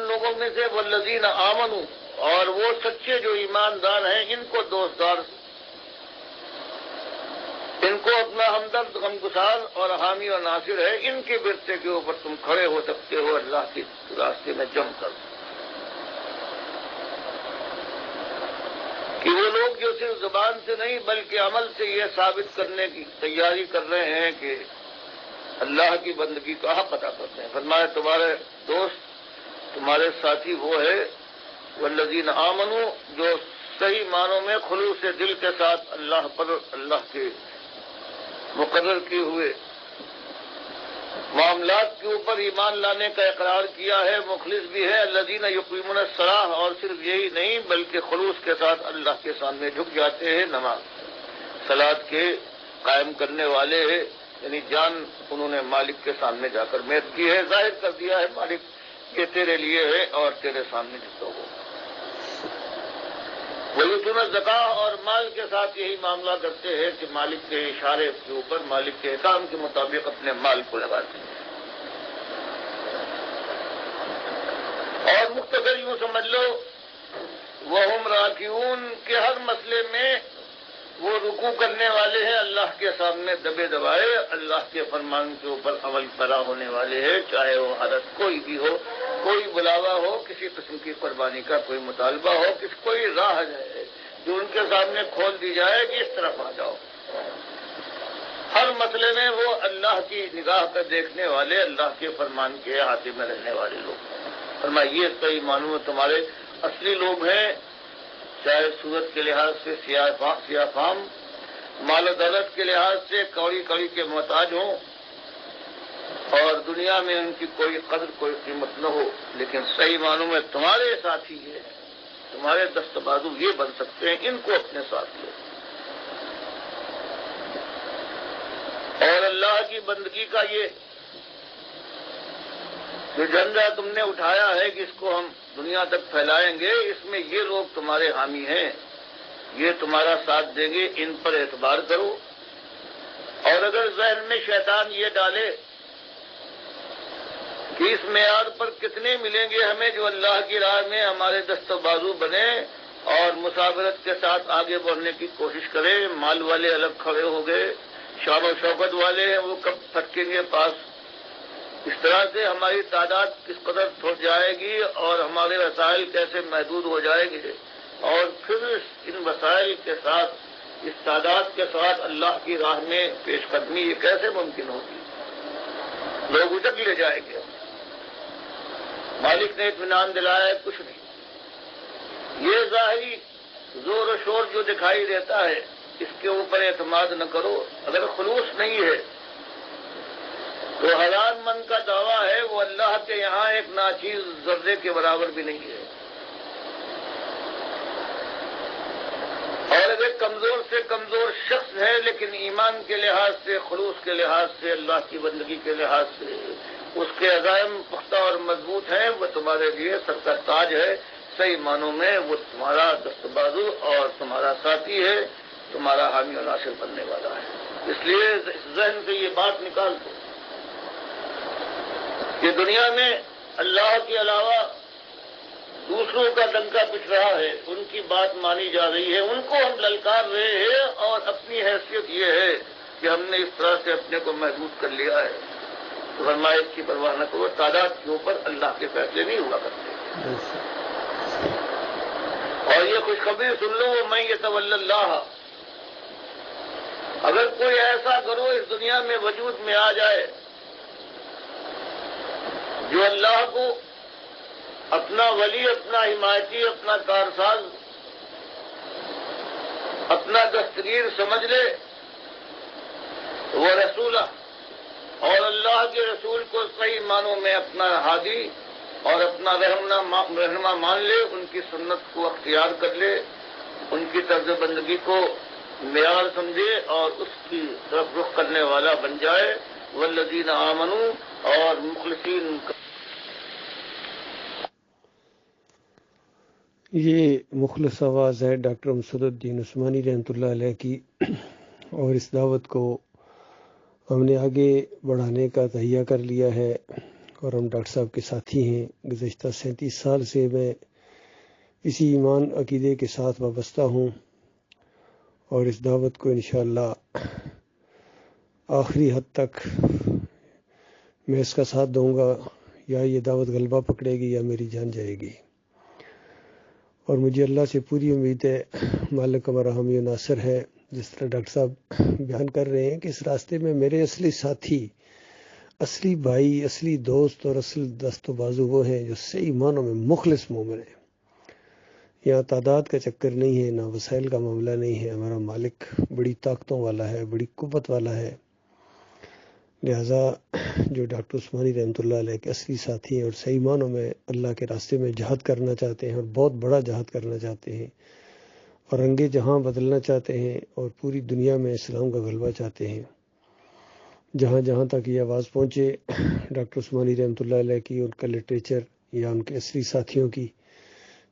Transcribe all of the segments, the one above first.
لوگوں میں سے والذین آمنوا، اور وہ سچے جو ایماندار ہیں ان کو دوستدار، ان کو اپنا ہمدرد غمگسار اور حامی اور ناصر ہے، ان کے برتے کے اوپر تم کھڑے ہو سکتے ہو اللہ کے راستے میں جم کر، کہ وہ لوگ جو صرف زبان سے نہیں بلکہ عمل سے یہ ثابت کرنے کی تیاری کر رہے ہیں کہ اللہ کی بندگی کا حق ادا کرتے ہیں۔ فرمایا تمہارے دوست، تمہارے ساتھی وہ ہے والذین آمنوا، جو صحیح معنوں میں خلوص دل کے ساتھ اللہ پر، اللہ کے مقرر کیے ہوئے معاملات کے اوپر ایمان لانے کا اقرار کیا ہے، مخلص بھی ہے۔ الذین یقیمون الصلاۃ، اور صرف یہی نہیں بلکہ خلوص کے ساتھ اللہ کے سامنے جھک جاتے ہیں، نماز صلاۃ کے قائم کرنے والے ہیں، یعنی جان انہوں نے مالک کے سامنے جا کر میت کی ہے، ظاہر کر دیا ہے مالک کہ تیرے لیے ہے اور تیرے سامنے جھکو ہو۔ ویؤتون الزکاۃ، اور مال کے ساتھ یہی معاملہ کرتے ہیں کہ مالک کے اشارے کے اوپر، مالک کے احکام کے مطابق اپنے مال کو لگاتے ہیں۔ اور مختصر یوں سمجھ لو وہم راکعون، کہ ہر مسئلے میں وہ رکوع کرنے والے ہیں، اللہ کے سامنے دبے دبائے اللہ کے فرمان کے اوپر عمل پیرا ہونے والے ہیں، چاہے وہ حالت کوئی بھی ہو، کوئی بلاوا ہو، کسی قسم کی قربانی کا کوئی مطالبہ ہو، کوئی راہ ہے جو ان کے سامنے کھول دی جائے کہ اس طرف آ جاؤ، ہر مسئلے میں وہ اللہ کی نگاہ پہ دیکھنے والے، اللہ کے فرمان کے احاطے میں رہنے والے لوگ۔ فرمایا یہ صحیح معنوں میں تمہارے اصلی لوگ ہیں، چاہے صورت کے لحاظ سے سیاہ فام، مال و دولت کے لحاظ سے کوڑی کڑی کے محتاج ہوں، اور دنیا میں ان کی کوئی قدر کوئی قیمت نہ ہو، لیکن صحیح معنوں میں تمہارے ساتھی یہ ہیں، تمہارے دست بازو یہ بن سکتے ہیں، ان کو اپنے ساتھ لو۔ اور اللہ کی بندگی کا یہ جو جھنڈا تم نے اٹھایا ہے کہ اس کو ہم دنیا تک پھیلائیں گے، اس میں یہ لوگ تمہارے حامی ہیں، یہ تمہارا ساتھ دیں گے، ان پر اعتبار کرو۔ اور اگر ذہن میں شیطان یہ ڈالے کہ اس معیار پر کتنے ملیں گے ہمیں جو اللہ کی راہ میں ہمارے دست و بازو بنے اور مسابرت کے ساتھ آگے بڑھنے کی کوشش کرے، مال والے الگ کھڑے ہو گئے، شان و شوکت والے ہیں وہ کب تھکیں گے پاس، اس طرح سے ہماری تعداد کس قدر تھوڑ جائے گی اور ہمارے وسائل کیسے محدود ہو جائے گی، اور پھر ان وسائل کے ساتھ، اس تعداد کے ساتھ اللہ کی راہ میں پیش قدمی یہ کیسے ممکن ہوگی؟ لوگ اچک لے جائیں گے۔ مالک نے اطمینان دلایا ہے کچھ نہیں، یہ ظاہری زور و شور جو دکھائی دیتا ہے اس کے اوپر اعتماد نہ کرو، اگر خلوص نہیں ہے تو ہزار من کا دعویٰ ہے وہ اللہ کے یہاں ایک ناچیز ذرے کے برابر بھی نہیں ہے، اور اگر کمزور سے کمزور شخص ہے لیکن ایمان کے لحاظ سے، خلوص کے لحاظ سے، اللہ کی بندگی کے لحاظ سے اس کے عزائم پختہ اور مضبوط ہیں، وہ تمہارے لیے سر کا تاج ہے، صحیح معنوں میں وہ تمہارا دست بازو اور تمہارا ساتھی ہے، تمہارا حامی و ناصر بننے والا ہے۔ اس لیے ذہن سے یہ بات نکال دو کہ دنیا میں اللہ کے علاوہ دوسروں کا ڈنکا پٹ رہا ہے، ان کی بات مانی جا رہی ہے، ان کو ہم للکار رہے ہیں، اور اپنی حیثیت یہ ہے کہ ہم نے اس طرح سے اپنے کو محدود کر لیا ہے۔ تو فرمایا اس کی پرواہ نہ کرو، تعداد کے اوپر اللہ کے فیصلے نہیں ہوا کرتے۔ اور یہ خوشخبری سن لو میں یتولی اللہ، اگر کوئی ایسا کرو اس دنیا میں وجود میں آ جائے جو اللہ کو اپنا ولی، اپنا حمایتی، اپنا کارساز، اپنا دستگیر سمجھ لے، وہ رسولہ، اور اللہ کے رسول کو صحیح معنوں میں اپنا ہادی اور اپنا رہنما مان لے، ان کی سنت کو اختیار کر لے، ان کی طرز بندگی کو معیار سمجھے اور اس کی طرف رخ کرنے والا بن جائے۔ والذین آمنوا، اور مخلصین۔ یہ مخلص آواز ہے ڈاکٹر امسد الدین عثمانی رحمۃ اللہ علیہ کی، اور اس دعوت کو ہم نے آگے بڑھانے کا تہیہ کر لیا ہے، اور ہم ڈاکٹر صاحب کے ساتھی ہیں۔ گزشتہ 37 سال سے میں اسی ایمان عقیدے کے ساتھ وابستہ ہوں، اور اس دعوت کو انشاءاللہ آخری حد تک میں اس کا ساتھ دوں گا، یا یہ دعوت غلبہ پکڑے گی یا میری جان جائے گی۔ اور مجھے اللہ سے پوری امید ہے، مالک ہمارا حامی و ناصر ہے، جس طرح ڈاکٹر صاحب بیان کر رہے ہیں کہ اس راستے میں میرے اصلی ساتھی، اصلی بھائی، اصلی دوست اور اصل دست و بازو وہ ہیں جو صحیح معنوں میں مخلص مومن ہیں۔ یہاں تعداد کا چکر نہیں ہے، نہ وسائل کا معاملہ نہیں ہے۔ ہمارا مالک بڑی طاقتوں والا ہے، بڑی قوت والا ہے، لہذا جو ڈاکٹر عثمانی رحمۃ اللہ علیہ کے اصلی ساتھی ہیں اور صحیح معنوں میں اللہ کے راستے میں جہاد کرنا چاہتے ہیں، اور بہت بڑا جہاد کرنا چاہتے ہیں، اور رنگ جہاں بدلنا چاہتے ہیں، اور پوری دنیا میں اسلام کا غلبہ چاہتے ہیں، جہاں جہاں تک یہ آواز پہنچے ڈاکٹر عثمانی رحمۃ اللہ علیہ کی، ان کا لٹریچر یا ان کے اصلی ساتھیوں کی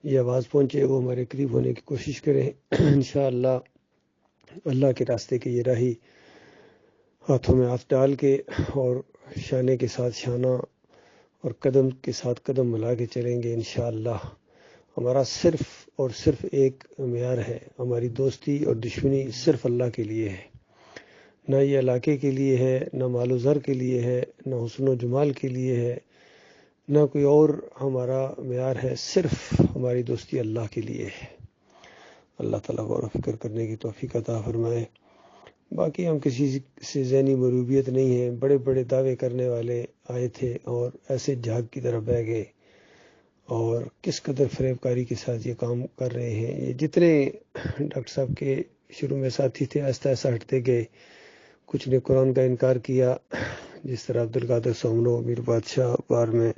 یہ آواز پہنچے، وہ ہمارے قریب ہونے کی کوشش کریں۔ انشاءاللہ اللہ کے راستے کے یہ راہی ہاتھوں میں ہاتھ ڈال کے اور شانے کے ساتھ شانہ اور قدم کے ساتھ قدم ملا کے چلیں گے انشاءاللہ۔ ہمارا صرف اور صرف ایک معیار ہے، ہماری دوستی اور دشمنی صرف اللہ کے لیے ہے، نہ یہ علاقے کے لیے ہے، نہ مال و زر کے لیے ہے، نہ حسن و جمال کے لیے ہے، نہ کوئی اور ہمارا معیار ہے، صرف ہماری دوستی اللہ کے لیے ہے۔ اللہ تعالیٰ غور و فکر کرنے کی توفیق عطا فرمائے۔ باقی ہم کسی سے ذہنی مروبیت نہیں ہے، بڑے بڑے دعوے کرنے والے آئے تھے اور ایسے جھاگ کی طرف بہ گئے، اور کس قدر فریب کاری کے ساتھ یہ کام کر رہے ہیں۔ یہ جتنے ڈاکٹر صاحب کے شروع میں ساتھی تھے آہستہ آہستہ ہٹتے گئے، کچھ نے قرآن کا انکار کیا، جس طرح عبدالقادر سومنو، میر بادشاہ، بار میں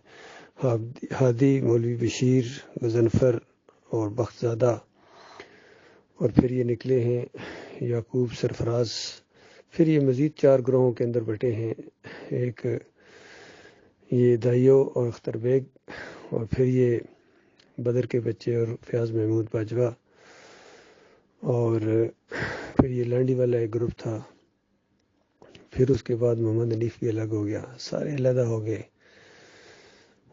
ہادی، مولوی بشیر، غضنفر اور بخت زادہ، اور پھر یہ نکلے ہیں یعقوب سرفراز، پھر یہ مزید 4 گروہوں کے اندر بٹے ہیں، ایک یہ دائیو اور اختر بیگ، اور پھر یہ بدر کے بچے اور فیاض محمود باجوہ، اور پھر یہ لانڈی والا ایک گروپ تھا، پھر اس کے بعد محمد حنیف بھی الگ ہو گیا، سارے علیحدہ ہو گئے،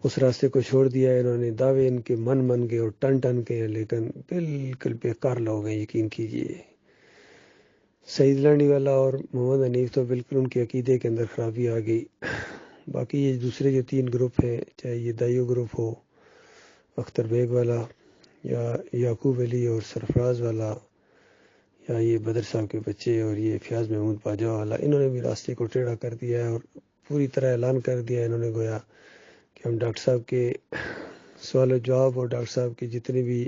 اس راستے کو چھوڑ دیا انہوں نے۔ دعوے ان کے من کے اور ٹن کے ہیں، لیکن بالکل بیکار لوگ ہیں، یقین کیجئے۔ سعید لانڈی والا اور محمد حنیف تو بالکل ان کے عقیدے کے اندر خرابی آ گئی۔ باقی یہ دوسرے جو 3 گروپ ہیں، چاہے یہ دائیو گروپ ہو، اختر بیگ والا، یا یعقوب علی اور سرفراز والا، یا یہ بدر صاحب کے بچے اور یہ فیاض محمود باجوہ والا، انہوں نے بھی راستے کو ٹیڑھا کر دیا ہے، اور پوری طرح اعلان کر دیا انہوں نے گویا کہ ہم ڈاکٹر صاحب کے سوال و جواب اور ڈاکٹر صاحب کے جتنے بھی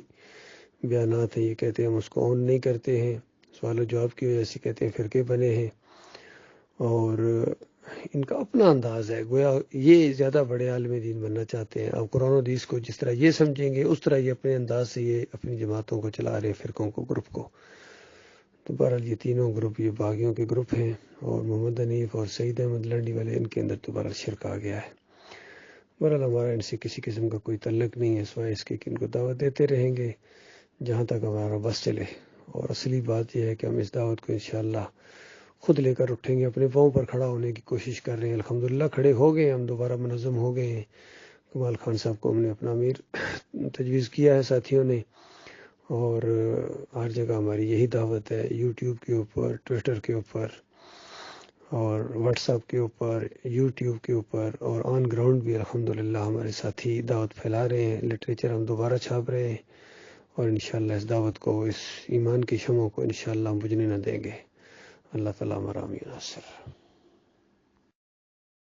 بیانات ہیں، یہ کہتے ہیں ہم اس کو آن نہیں کرتے ہیں، سوال و جواب کی وجہ سے کہتے ہیں فرقے بنے ہیں، اور ان کا اپنا انداز ہے، گویا یہ زیادہ بڑے عالم دین بننا چاہتے ہیں۔ اب قرآن و حدیث کو جس طرح یہ سمجھیں گے، اس طرح یہ اپنے انداز سے یہ اپنی جماعتوں کو چلا رہے ہیں، فرقوں کو، گروپ کو۔ تو بہرحال یہ تینوں گروپ یہ باغیوں کے گروپ ہیں، اور محمد حنیف اور سعید احمد لانڈی والے، ان کے اندر تو بہرحال شرک آ گیا ہے۔ بہرحال ہمارا ان سے کسی قسم کا کوئی تعلق نہیں ہے، سوائے اس کے کہ ان کو دعوت دیتے رہیں گے جہاں تک ہمارا بس چلے، اور اصلی بات یہ ہے کہ ہم اس دعوت کو انشاءاللہ خود لے کر اٹھیں گے، اپنے پاؤں پر کھڑا ہونے کی کوشش کر رہے ہیں۔ الحمدللہ کھڑے ہو گئے، ہم دوبارہ منظم ہو گئے ہیں۔ کمال خان صاحب کو ہم نے اپنا امیر تجویز کیا ہے ساتھیوں نے، اور ہر جگہ ہماری یہی دعوت ہے، یوٹیوب کے اوپر، ٹویٹر کے اوپر، اور واٹس ایپ کے اوپر، یوٹیوب کے اوپر، اور آن گراؤنڈ بھی الحمدللہ ہمارے ساتھی دعوت پھیلا رہے ہیں۔ لٹریچر ہم دوبارہ چھاپ رہے ہیں، اور انشاءاللہ اس دعوت کو، اس ایمان کی شمعوں کو انشاءاللہ ہم بجھنے نہ دیں گے۔ اللہ تعالیٰ ہمارا حامی و ناصر۔